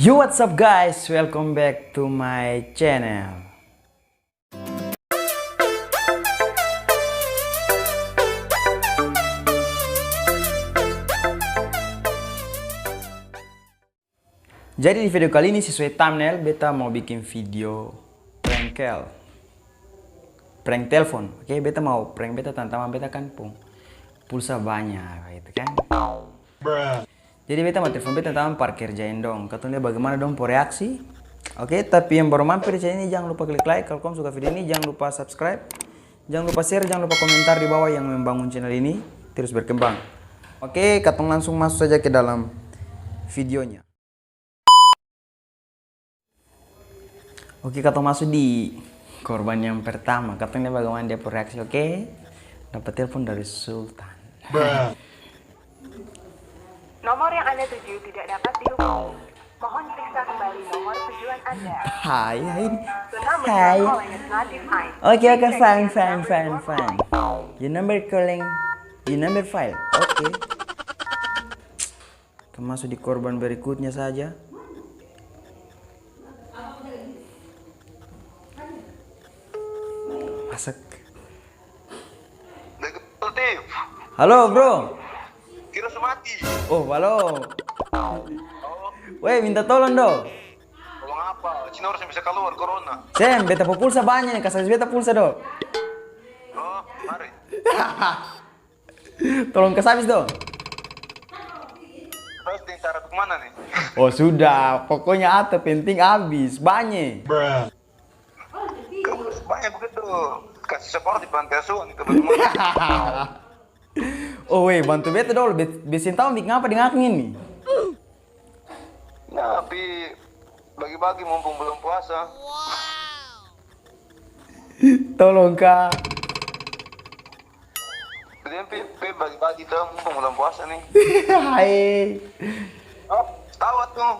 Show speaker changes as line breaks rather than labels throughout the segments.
Yo, what's up guys? Welcome back to my channel. Jadi di video kali ini sesuai thumbnail, beta mau bikin video prank telepon. Oke, beta mau prank beta teman-teman beta kan pulsa banyak gitu kan. Jadi beta mau telepon beta teman parkir jain dong. Katanya lihat bagaimana dong po reaksi. Oke, tapi yang baru mampir di channel ini jangan lupa klik like. Kalau kamu suka video ini jangan lupa subscribe. Jangan lupa share, jangan lupa komentar di bawah yang membangun channel ini terus berkembang. Oke, katong langsung masuk saja ke dalam videonya. Oke, katong masuk di korban yang pertama. Katanya bagaimana dia bereaksi. Oke, dapat telepon dari Sultan.
Nomor yang Anda tuju tidak dapat dihubungi. Mohon periksa kembali nomor tujuan Anda.
Hai.
The number
Hai.
you're calling is not defined.
Oke,
Please check
fine.
again the number
Your number calling, your number file. Oke. Kita masuk di korban berikutnya saja. Masak.
Detektif,
Halo bro.
kira semati.
Oh, halo. Weh, minta tolong dong.
Tolong apa? Cina harus bisa keluar corona.
Sem, beta pulsa banyak nih, kasih beta pulsa dong.
Oh, mari.
Tolong kasih dong.
Terus di cara kemana nih?
Oh sudah, pokoknya apa penting habis, banyak.
Kamu banyak begitu. Kasih support di pantai asuhan itu bagaimana?
Oh weh, bantu beta dong, besin tahu bikin apa dengan angin nih?
Ya, tapi bagi-bagi mumpung belum puasa.
Tolong kak.
Jadi bagi-bagi tuh mumpung belum puasa nih.
Hai.
Oh, tahu tuh.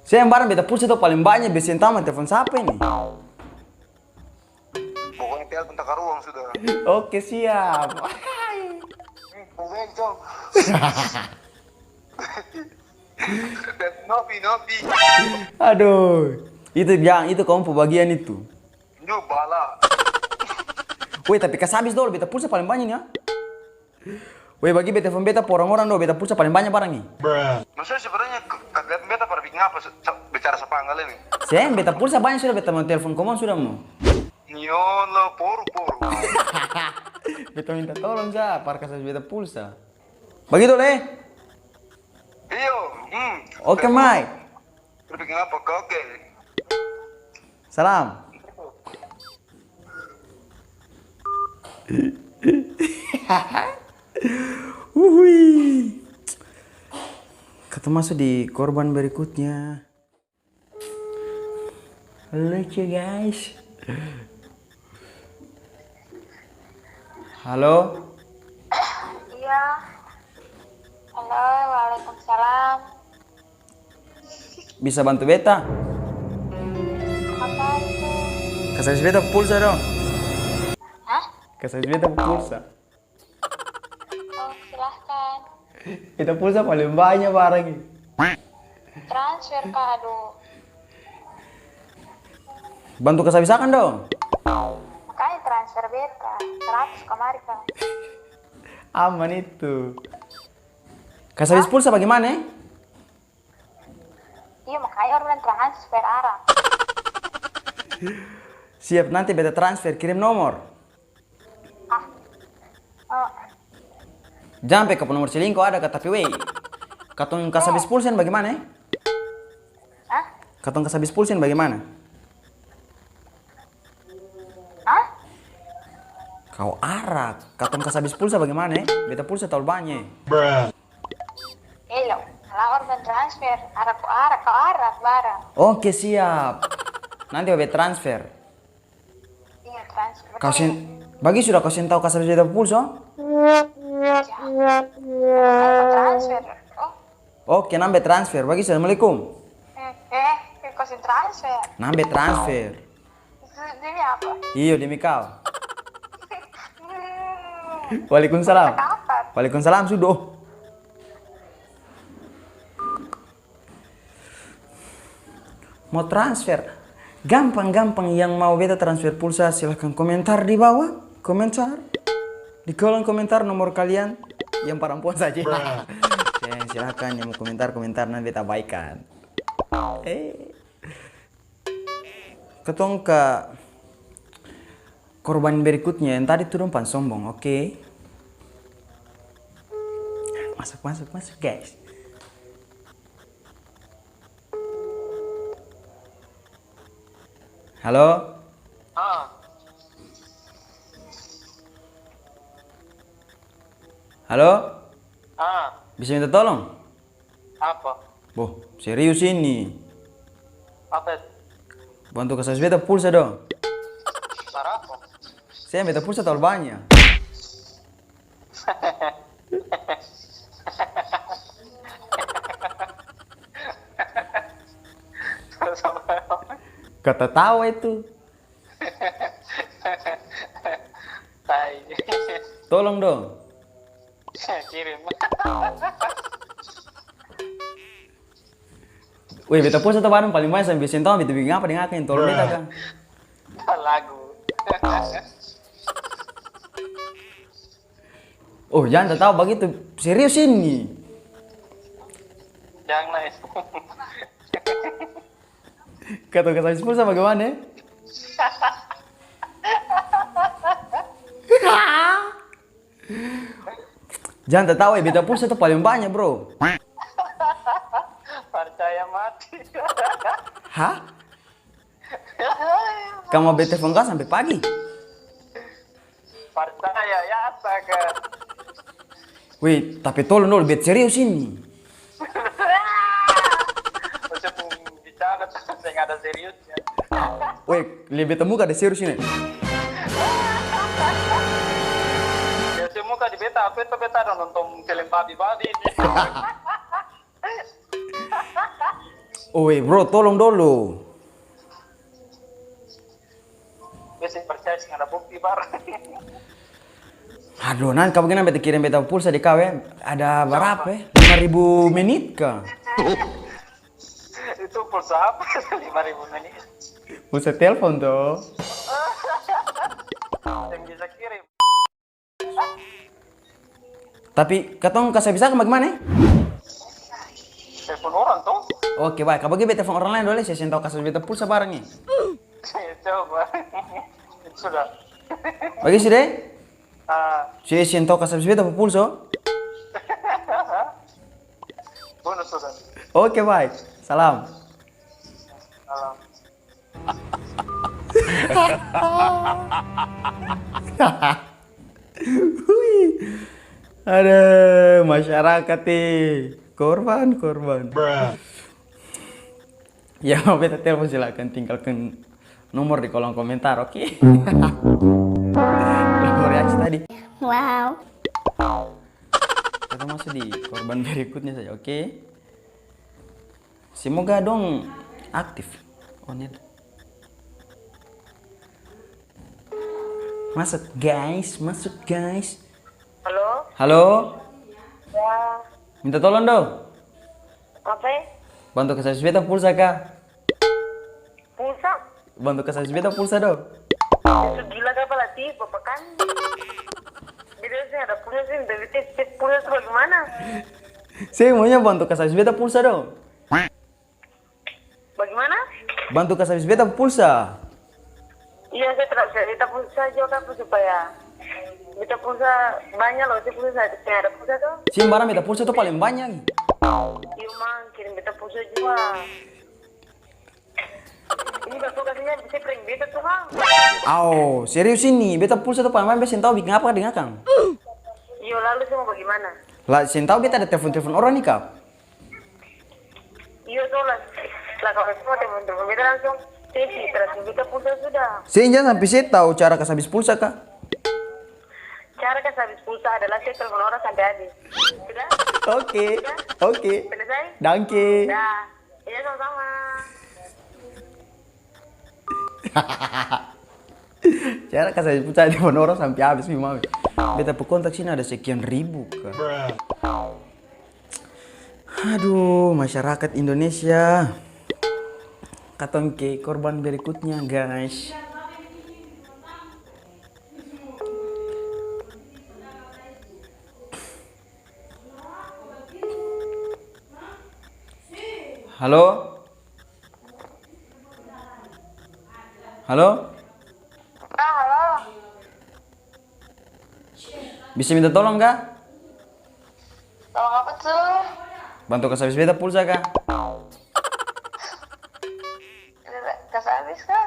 Saya yang barang beta pulsa tuh paling banyak besin tahu telepon siapa ini?
Pokoknya telepon tak ruang sudah.
Oke siap.
Pokoknya cong. Nopi.
Aduh, itu kamu pembagian itu.
New bala.
Weh, tapi kasabis dong, beta pulsa paling banyak nih ya. Weh, bagi beta telepon beta por orang-orang dong, beta pulsa paling banyak barang nih.
Maksudnya sebenarnya kagak beta pada bikin apa bicara sepanggal ini?
Saya beta pulsa banyak sudah, beta mau telepon kamu sudah mau.
Nyolo poru.
Beta minta tolong sa, par kasih beta pulsa. Begitu leh.
Iyo,
Oke, Mai.
berbikin apa oke?
Salam. Wuhui. Kita masuk di korban berikutnya. Lucu guys. Halo.
Iya. Halo, waalaikumsalam.
Bisa bantu beta?
Apa itu?
Kasih beta pulsa dong.
Hah?
Kasih beta pulsa.
Oh, silahkan.
Beta pulsa paling banyak barang ini.
Transfer kak, aduh.
Bantu kesabisakan dong.
Makanya transfer beta. 100 kemari kak.
Aman itu. Kasabis pulsa bagaimana?
Iya, makanya orang transfer Arab.
Siap, nanti beta transfer, kirim nomor.
Oh,
Jangan pakai nomor selingkuh ada kata tapi weh. Katong kasabis pulsen bagaimana?
hah?
Katong kasabis pulsen bagaimana?
Hah?
Kau arak. Katong kasabis pulsa bagaimana? Beta pulsa terlalu banyak.
Elo, kalau orang transfer Arab kau Arab barang.
Oke, siap. Nanti beta transfer.
Iya, transfer.
Bagi sudah kau tahu kasabis beta pulsa?
Transfer. Oh,
Oke, nambe transfer. Bagi assalamualaikum.
kasih transfer.
Nambe transfer.
Demi apa?
Iyo demi kau. Waalaikumsalam.
Kapan?
Waalaikumsalam sudah. mau transfer. Gampang-gampang, yang mau beta transfer pulsa silahkan komentar di bawah. Komentar. Di kolom komentar nomor kalian yang perempuan saja. Silahkan yang mau komentar nanti beta abaikan. Ketong ke korban berikutnya yang tadi turun pan sombong, oke? Masuk guys. Halo? Halo? Bisa minta tolong?
Apa?
Boh, serius ini.
Apa?
Bantu kasih beta pulsa dong.
Para apa?
Saya beta pulsa terlalu banyak. Kata tawa itu.
Tai.
Tolong dong.
Kirim.
Wih, beta pulsa tuh barang paling banyak sampai sentong beta bikin apa dengan akan tolong beta kan.
Lagu.
Oh, jangan tahu begitu. Serius ini.
Jangan nice.
Kata kasih pulsa bagaimana? Jangan tahu beta pulsa tuh paling banyak, bro.
Percaya mati.
Hah? Kamu beta telepon kau sampai pagi?
Percaya ya astaga.
Wih, tapi tolong dulu, beta serius ini.
Usah bicara saya nggak ada seriusnya.
Wih, lihat beta muka ada serius ini.
Ya semua di beta, apa itu beta ada nonton film babi-babi ini.
Oh, wih, bro, tolong dulu.
Biasa percaya sih nggak ada bukti barang.
Aduh, nanti kamu beta kirim beta pulsa di kau ya. Ada berapa ya? 5.000 menit kah?
Itu pulsa apa? 5.000 menit.
Pulsa telepon tuh.
Yang bisa kirim.
Tapi katong kasih bisa bagaimana?
Telepon orang tuh.
Oke, baik. Kamu bagi beta telepon orang lain dulu, saya tahu kasih beta pulsa bareng nih.
Coba. Sudah.
Bagi sih deh. Saya tahu kasih beta pulsa.
Bonus sudah.
Oke, baik. Salam.
Salam.
Ada masyarakat nih. Korban. Ya, mau beta telepon silakan tinggalkan nomor di kolom komentar, oke? Nomor reaksi tadi.
Wow.
Kita masuk di korban berikutnya saja, oke? Semoga dong aktif. Oh, ini. Masuk guys.
Halo?
Halo,
Ya,
minta tolong dong.
apa ya?
Bantu kasih beta pulsa kah?
Pulsa?
Bantu kasih beta pulsa dong.
Itu gila kah pelatih, bapak kan? Jadi saya ada pulsa sih, dari tes pulsa itu bagaimana?
Saya maunya bantu kasih beta pulsa dong.
Bagaimana?
Bantu kasih beta pulsa.
Iya, saya kita pulsa juga kan supaya kita pulsa banyak loh, saya pulsa ada pulsa tuh.
Si barang beta pulsa tuh paling banyak.
Iya mang, kirim kita pulsa juga. Ini bapak katanya bisa prank beta tuh mang.
Oh, serius ini. Beta pulsa tuh paling banyak, saya tahu bikin apa dengan kang.
Iya, lalu saya mau bagaimana?
Lah, saya tahu beta ada telepon orang nih kak.
Iya tuh lah kalau semua teman-teman beta langsung sesi terus kita pulsa sudah.
Saya jangan sampai saya tahu cara kasih habis pulsa kak.
Cara kasih habis pulsa adalah saya telepon orang sampai habis. Sudah?
Oke.
Selesai?
Danke.
Dah. Iya sama-sama.
Cara kasih habis pulsa di orang sampai habis memang. Beta kontak sini ada sekian ribu kak. Aduh, masyarakat Indonesia. Katong ke korban berikutnya guys. Halo? Halo?
Halo.
Bisa minta tolong kah?
Tolong apa tuh?
Bantu kasih habis beta pulsa kah?
Kas habis kah?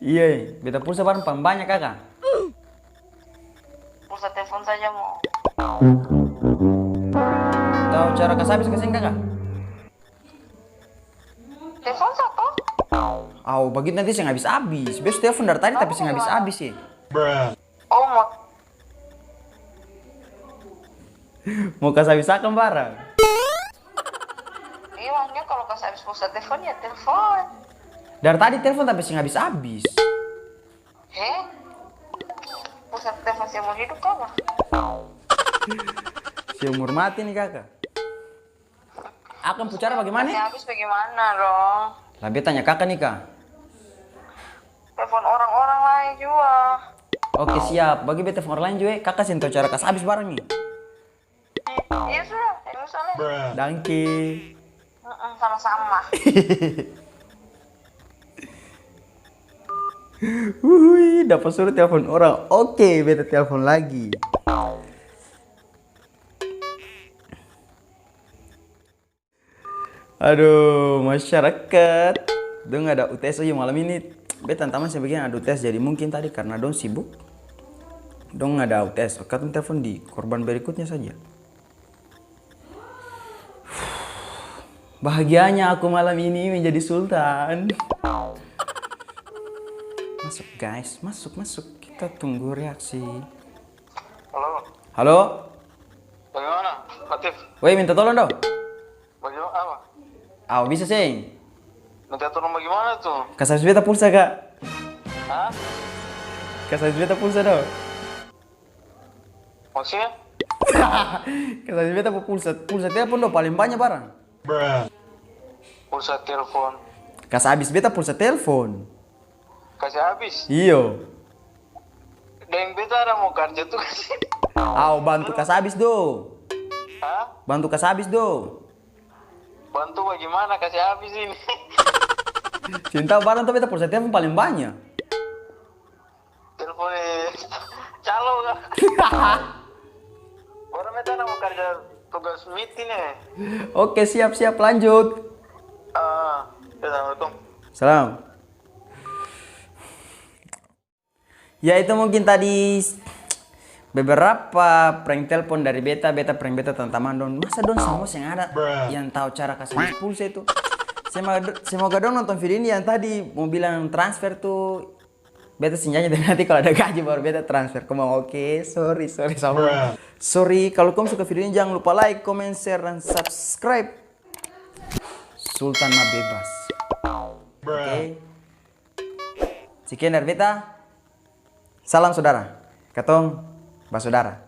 Iya, beta pulsa barang paling banyak kakak.
Pulsa telepon saja mau.
Tahu cara kasih habis kesini kakak?
Telepon satu?
Au, begitu nanti saya habis-habis. Besok telepon dari tadi tapi saya habis-habis sih.
Oh mau.
Mau kasih habis akan barang.
Iya makanya kalau kas habis pulsa telepon ya telepon.
Dari tadi telepon tapi saya habis-habis.
Pulsa telepon seumur hidup kah?
Si umur mati nih kakak. Akan pucara bagaimana?
Kasih habis bagaimana dong?
Lah beta tanya kakak nih kak.
Telepon orang-orang lain juga.
Oke siap, bagi beta telepon lain juga kakak sih tahu cara kasih habis barang nih.
Iya sudah, ini misalnya.
Dangki.
Sama-sama.
Dapat suruh telepon orang. Oke, beta telepon lagi. Aduh, masyarakat. Dong ada UTS aja malam ini. Beta taman sebagian ada UTS jadi mungkin tadi karena dong sibuk. Dong ada UTS. Oke, telepon di korban berikutnya saja. Bahagianya aku malam ini menjadi sultan. Masuk guys, masuk. Kita tunggu reaksi.
Halo,
Halo?
bagaimana? Latif,
Woi, minta tolong dong.
bagaimana apa?
Aw, bisa sing.
Minta tolong bagaimana tuh?
Kasih beta pulsa kak.
Hah?
Kasih beta pulsa dong.
Maksudnya?
Kasih beta pulsa telepon dong paling banyak barang.
Pulsa telepon.
Kasih habis beta pulsa telepon.
Kasih habis.
Iyo.
Dan beta ada mau kerja tuh kasih.
Aw, bantu kasih habis do.
Hah?
Bantu kasih habis do.
Bantu bagaimana kasih habis ini?
Cinta barang tuh beta pulsa telepon paling banyak.
Teleponnya calo kah? Orang beta ada mau kerja tugas meeting ya.
Oke, siap lanjut.
Assalamualaikum.
Salam. Ya itu mungkin tadi beberapa prank telepon dari beta prank beta teman-teman don. Masa don semua yang ada yang tahu cara kasih pulsa itu. Semoga dong nonton video ini yang tadi mau bilang transfer tuh beta senjanya dan nanti kalau ada gaji baru beta transfer. Kamu oke? Sorry sama. Sorry kalau kamu suka video ini jangan lupa like, comment, share dan subscribe. Sultan mah bebas. Oke. Sekian dari beta. Salam saudara. Ketong, basudara.